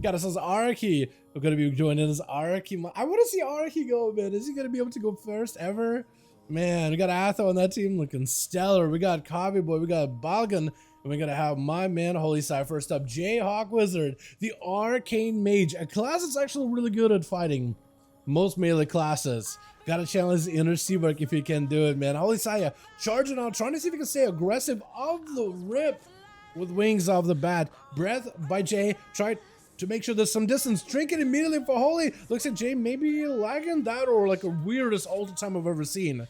Got ourselves Araki. We're gonna be joining this Araki. I want to see Araki go, man. Is he gonna be able to go first ever? Man, we got Atho on that team looking stellar. We got Coffee Boy, we got Balgan, and we're gonna have my man Holy Side first up. Jayhawk Wizard, the Arcane Mage, a class that's actually really good at fighting most melee classes. Gotta challenge the inner Seawork if you can do it, man. Holy Saya charging out, trying to see if he can stay aggressive off the rip with wings off the bat. Breath by Jay, tried to make sure there's some distance. Drink it immediately for Holy. Looks like Jay maybe lagging that or like a weirdest ulti time I've ever seen.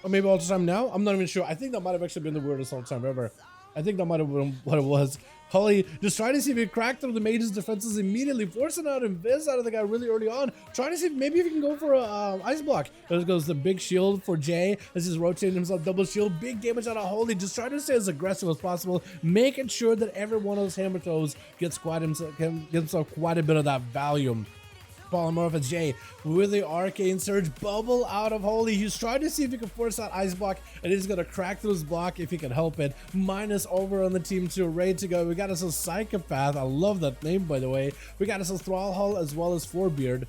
Or maybe ulti time now? I'm not even sure. I think that might have actually been the weirdest ulti time ever. I think that might have been what it was. Holy just trying to see if he cracked through the mage's defenses immediately, forcing out Invis out of the guy really early on. Trying to see if maybe if he can go for a ice block. There goes the big shield for Jay as he's rotating himself, double shield, big damage out of Holy. Just trying to stay as aggressive as possible, making sure that every one of those hammer toes gets himself quite a bit of that volume. Polymorphous Jay with the Arcane Surge, bubble out of Holy. He's trying to see if he can force that ice block, and he's gonna crack through his block if he can help it. Minus over on the team 2, ready to go. We got us a Psychopath. I love that name, by the way. We got us a Thrallhull as well as Forebeard.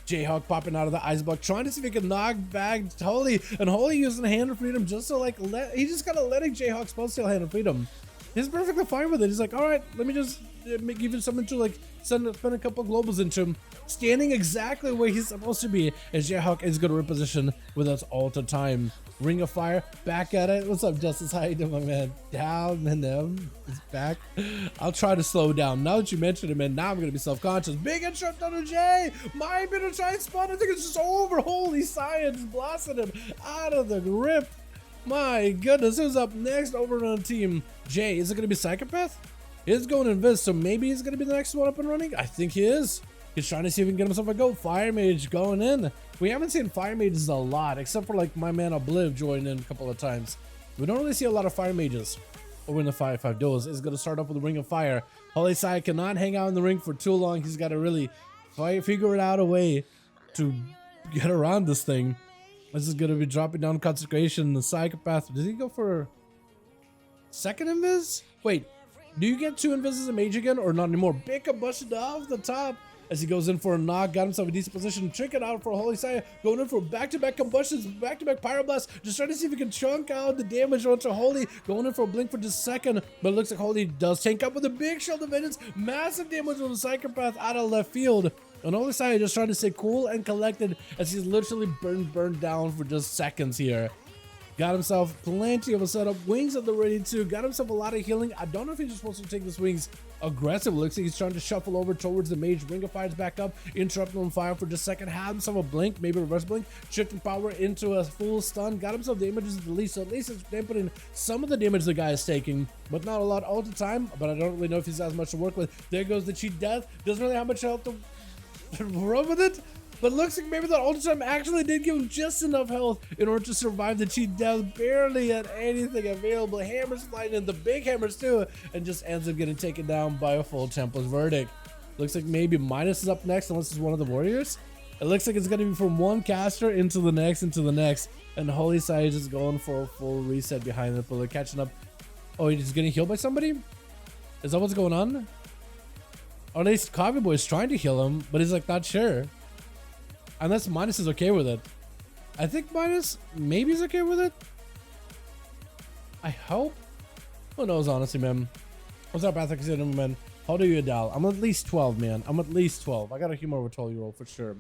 Jayhawk popping out of the ice block, trying to see if he can knock back Holy, and Holy using Hand of Freedom just to like he just kind of letting Jayhawk spell steal Hand of Freedom. He's perfectly fine with it. He's like, all right, let me just give him something to like spend a couple globals into him. Standing exactly where he's supposed to be, as Jayhawk is going to reposition with us all the time. Ring of Fire, back at it. What's up, Justice? How you doing, my man? Down and them is back. I'll try to slow down. Now that you mentioned it, man, now I'm going to be self-conscious. Big interrupt on Jay. Might be to try and spawn. I think it's just over. Holy science, blasting him out of the grip. My goodness, who's up next over on the team? Jay, is it going to be Psychopath? He's going Invis, so maybe he's going to be the next one up and running? I think he is. He's trying to see if he can get himself a go. Fire Mage going in. We haven't seen Fire Mages a lot, except for like my man Obliv joining in a couple of times. We don't really see a lot of Fire Mages over in the 5v5 Duels. He's going to start off with the Ring of Fire. Holy Sai cannot hang out in the ring for too long. He's got to really figure out a way to get around this thing. This is going to be dropping down Consecration. The Psychopath. Did he go for second Invis? Wait, do you get 2 Invis as a mage again or not anymore? Big combustion off the top as he goes in for a knock. Got himself a decent position. Trick it out for Holy Saya. Going in for back-to-back combustions. Back-to-back Pyroblast. Just trying to see if he can chunk out the damage onto Holy. Going in for a blink for just a second. But it looks like Holy does tank up with a big Shield of Vengeance. Massive damage on the Psychopath out of left field. And Holy Saya just trying to stay cool and collected as he's literally burned down for just seconds here. Got himself plenty of a setup. Wings at the ready too. Got himself a lot of healing. I don't know if he's just supposed to take this wings aggressive. Looks like he's trying to shuffle over towards the mage. Ring of Fire's back up. Interrupting on fire for just a second. Had himself a blink, maybe reverse blink. Shifting power into a full stun. Got himself damages at the least. So at least it's dampening some of the damage the guy is taking, but not a lot all the time. But I don't really know if he's has much to work with. There goes the cheat death. Doesn't really have much health to run with it. But looks like maybe that ulti time actually did give him just enough health in order to survive the cheat death. Barely had anything available. Hammers flying in, the big hammers too, and just ends up getting taken down by a full Templar's Verdict. Looks like maybe Minus is up next unless it's one of the warriors. It looks like it's going to be from one caster into the next, and Holy Sai is just going for a full reset behind the pillar, catching up. Oh, he's getting healed by somebody? Is that what's going on? Or at least Coffee Boy is trying to heal him, but he's like not sure. Unless Minus is okay with it. I think Minus maybe is okay with it. I hope. Who knows, honestly, man. What's up, Patrick? Man, how old are you, Adal? I'm at least 12, man. I'm at least 12. I got a humor over 12-year-old for sure.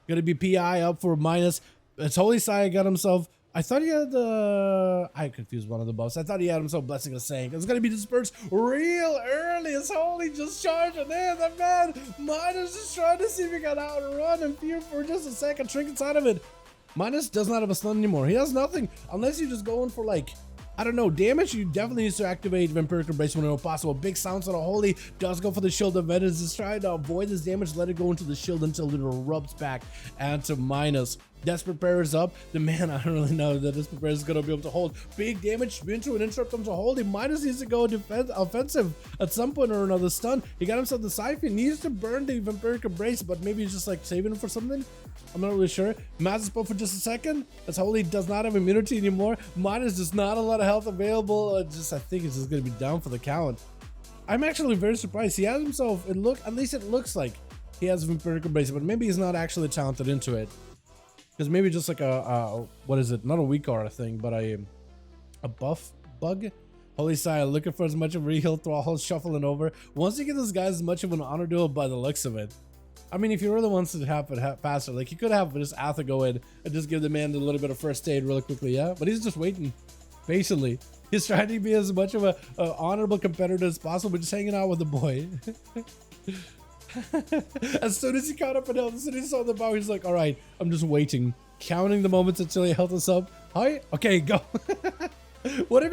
Gonna be PI up for Minus. It's Holy Sai got himself. I thought he had the. I confused one of the buffs. I thought he had himself Blessing of Sank. It's gonna be dispersed real early. It's Holy just charging in. That man Minus just trying to see if he got outrun and fear for just a second. Trinkets out of it. Minus does not have a stun anymore. He has nothing unless you're just going for like, I don't know, damage. You definitely need to activate Vampiric Embrace when possible. Big sounds on a Holy. Does go for the Shield of Vengeance. Just trying to avoid this damage. Let it go into the shield until it erupts back and to Minus. Desperate Prayer is up. The man, I don't really know that Desperate Prayer is going to be able to hold big damage into an interrupt him to hold. He Minus needs to go offensive at some point or another. Stun. He got himself the Siphon. Needs to burn the Vampiric Embrace, but maybe he's just like saving him for something. I'm not really sure. Maz is spoke for just a second. As Holy does not have immunity anymore. Minus just not a lot of health available. I think it's just going to be down for the count. I'm actually very surprised. He has himself, at least it looks like he has Vampiric Embrace, but maybe he's not actually talented into it. Because maybe just like what is it? Not a weak aura thing, but a buff bug. Holy Sire, looking for as much of a reheal thrall, shuffling over. Once you get this guy as much of an honor duel by the looks of it. I mean, if you really want to have it faster, like you could have just Atha go in and just give the man a little bit of first aid really quickly, yeah? But he's just waiting patiently. He's trying to be as much of a honorable competitor as possible, just hanging out with the boy. As soon as he caught up in health, as soon as he saw the bow, he's like, all right, I'm just waiting. Counting the moments until he health us up. Hi, okay, go. I want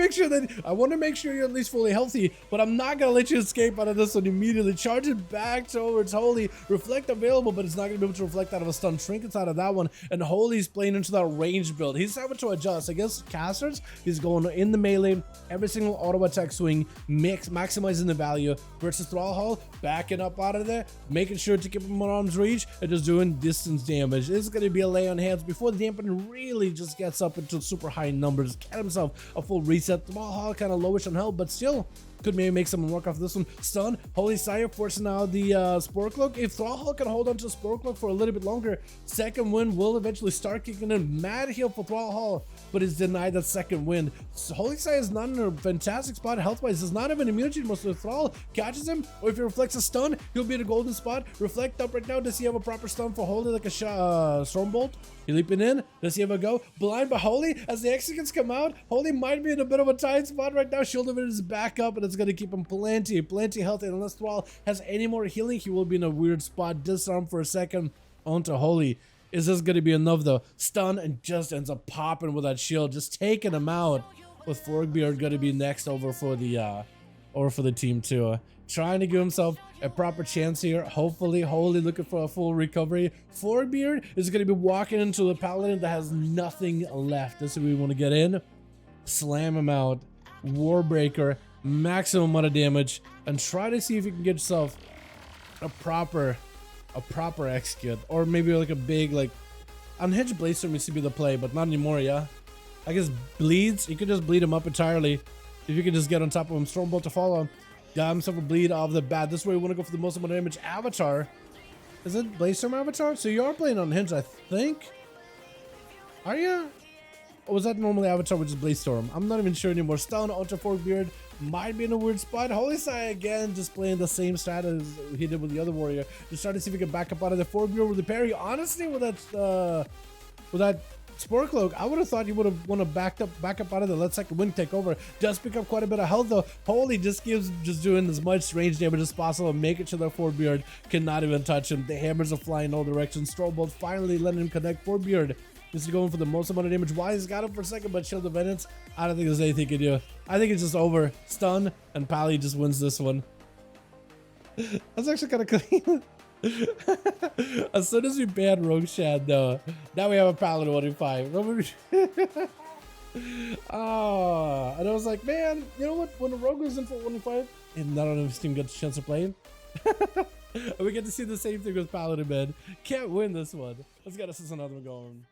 to make sure you're at least fully healthy, but I'm not gonna let you escape out of this one immediately. Charge it back towards Holy. Reflect available, but it's not gonna be able to reflect out of a stun. Trinkets out of that one, and Holy's playing into that range build. He's having to adjust. Against casters, he's going in the melee, every single auto attack swing, maximizing the value versus Thrall Hall, backing up out of there, making sure to keep him on arm's reach, and just doing distance damage. This is gonna be a lay on hands before the dampening really just gets up into super high numbers. Get himself a full reset. Thrall Hall kind of lowish on health, but still could maybe make someone work off this one. Stun. Holy Sire forcing out the Spore Cloak. If Thrall Hall can hold on to Spore Cloak for a little bit longer, second wind will eventually start kicking in. Mad heal for Thrall Hall, but is denied that second wind. So Holy Sire is not in a fantastic spot health-wise. Does not have an immunity to most of the Thrall. Catches him, or if he reflects a stun, he'll be in a golden spot. Reflect up right now. Does he have a proper stun for Holy, like a Stormbolt? He leaping in. Does he have a go? Blind by Holy as the executes come out. Holy might be in a bit of a tight spot right now. Shield of it is back up, and it's going to keep him plenty healthy. And unless Thrall has any more healing, he will be in a weird spot. Disarm for a second onto Holy. Is this going to be enough though? Stun and just ends up popping with that shield, just taking him out. With Forkbeard going to be next over for the team too. Trying to give himself a proper chance here. Hopefully, Holy looking for a full recovery. Forkbeard is going to be walking into the Paladin that has nothing left. This is where we want to get in. Slam him out. Warbreaker. Maximum amount of damage. And try to see if you can get yourself a proper execute. Or maybe like a big, like, Unhinged Blaster used to be the play, but not anymore, yeah? I guess bleeds. You could just bleed him up entirely. If you could just get on top of him. Stormbolt to follow. Got himself a bleed off the bat. This way we want to go for the most amount of damage. Avatar. Is it Bladestorm Avatar? So you are playing Unhinged, I think. Are you? Or was that normally Avatar, which is Bladestorm? I'm not even sure anymore. Stun, Ultra Forkbeard. Might be in a weird spot. Holy Sire again, just playing the same strat as he did with the other warrior. Just trying to see if he can back up out of the Forkbeard with the parry. Honestly, with that Spore Cloak, I would have thought you would have want to back up out of the let second wind take over. Does pick up quite a bit of health though. Holy just doing as much range damage as possible, make it to their Forkbeard. Cannot even touch him. The hammers are flying in all directions. Stormbolt finally letting him connect. Forkbeard is going for the most amount of damage. Wise got him for a second, but Shield of Vengeance, I don't think there's anything he can do. I think it's just over. Stun, and Pally just wins this one. That's actually kind of clean. As soon as we ban Rogue Shad though, now we have a Paladin 1v5. Oh, and I was like, man, you know what? When a Rogue goes in for 1v5, and none of his team gets a chance to play him. And we get to see the same thing with Paladin, man. Can't win this one. Let's get us another one going.